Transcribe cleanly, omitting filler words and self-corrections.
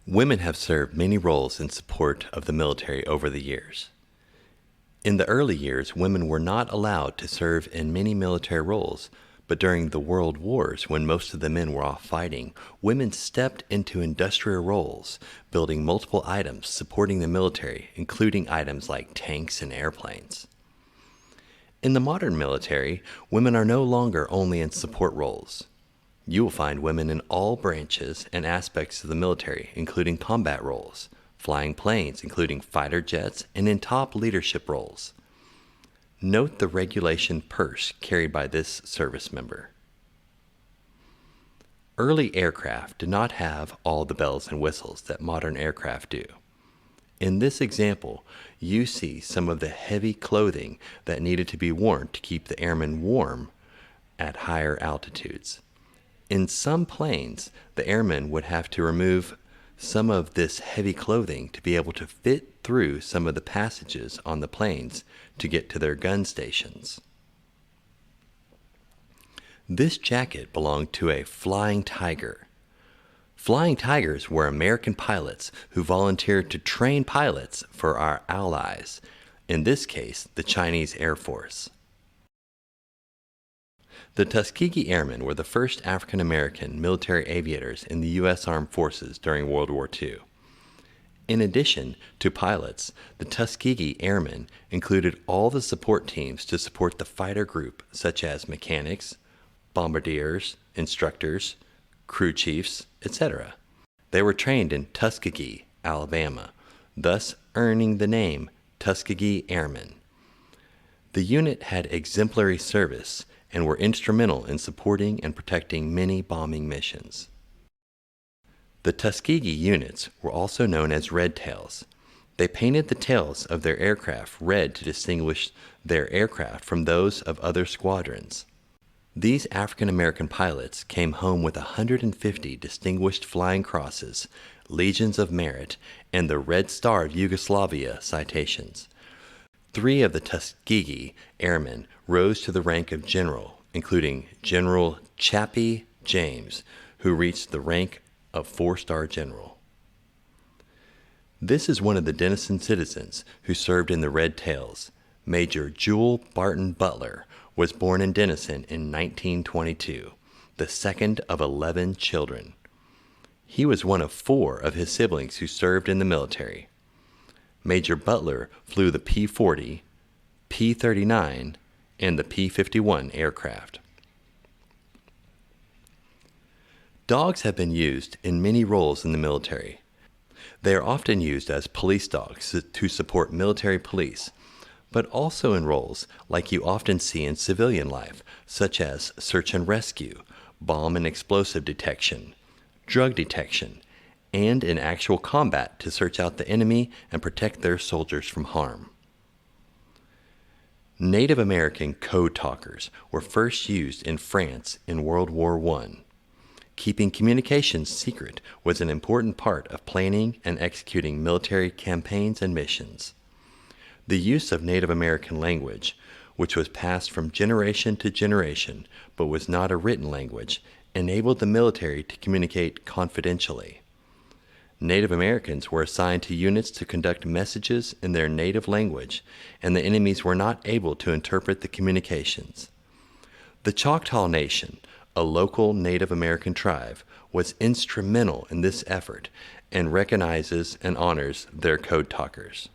Women have served many roles in support of the military over the years. In the early years, women were not allowed to serve in many military roles, but during the World Wars, when most of the men were off fighting, women stepped into industrial roles, building multiple items supporting the military, including items like tanks and airplanes. In the modern military, women are no longer only in support roles. You will find women in all branches and aspects of the military, including combat roles, flying planes, including fighter jets, and in top leadership roles. Note the regulation purse carried by this service member. Early aircraft did not have all the bells and whistles that modern aircraft do. In this example, you see some of the heavy clothing that needed to be worn to keep the airmen warm at higher altitudes. In some planes, the airmen would have to remove some of this heavy clothing to be able to fit through some of the passages on the planes to get to their gun stations. This jacket belonged to a Flying Tiger. Flying Tigers were American pilots who volunteered to train pilots for our allies, in this case, the Chinese Air Force. The Tuskegee Airmen were the first African American military aviators in the U.S. Armed Forces during World War II. In addition to pilots, the Tuskegee Airmen included all the support teams to support the fighter group, such as mechanics, bombardiers, instructors, crew chiefs, etc. They were trained in Tuskegee, Alabama, thus earning the name Tuskegee Airmen. The unit had exemplary service and were instrumental in supporting and protecting many bombing missions. The Tuskegee units were also known as Red Tails. They painted the tails of their aircraft red to distinguish their aircraft from those of other squadrons. These African American pilots came home with 150 Distinguished Flying Crosses, Legions of Merit, and the Red Star of Yugoslavia citations. 3 of the Tuskegee Airmen rose to the rank of general, including General Chappie James, who reached the rank of 4-star general. This is one of the Denison citizens who served in the Red Tails. Major Jewel Barton Butler was born in Denison in 1922, the second of 11 children. He was one of 4 of his siblings who served in the military. Major Butler flew the P-40, P-39, and the P-51 aircraft. Dogs have been used in many roles in the military. They are often used as police dogs to support military police, but also in roles like you often see in civilian life, such as search and rescue, bomb and explosive detection, drug detection, and in actual combat to search out the enemy and protect their soldiers from harm. Native American code talkers were first used in France in World War I. Keeping communications secret was an important part of planning and executing military campaigns and missions. The use of Native American language, which was passed from generation to generation but was not a written language, enabled the military to communicate confidentially. Native Americans were assigned to units to conduct messages in their native language, and the enemies were not able to interpret the communications. The Choctaw Nation, a local Native American tribe, was instrumental in this effort and recognizes and honors their code talkers.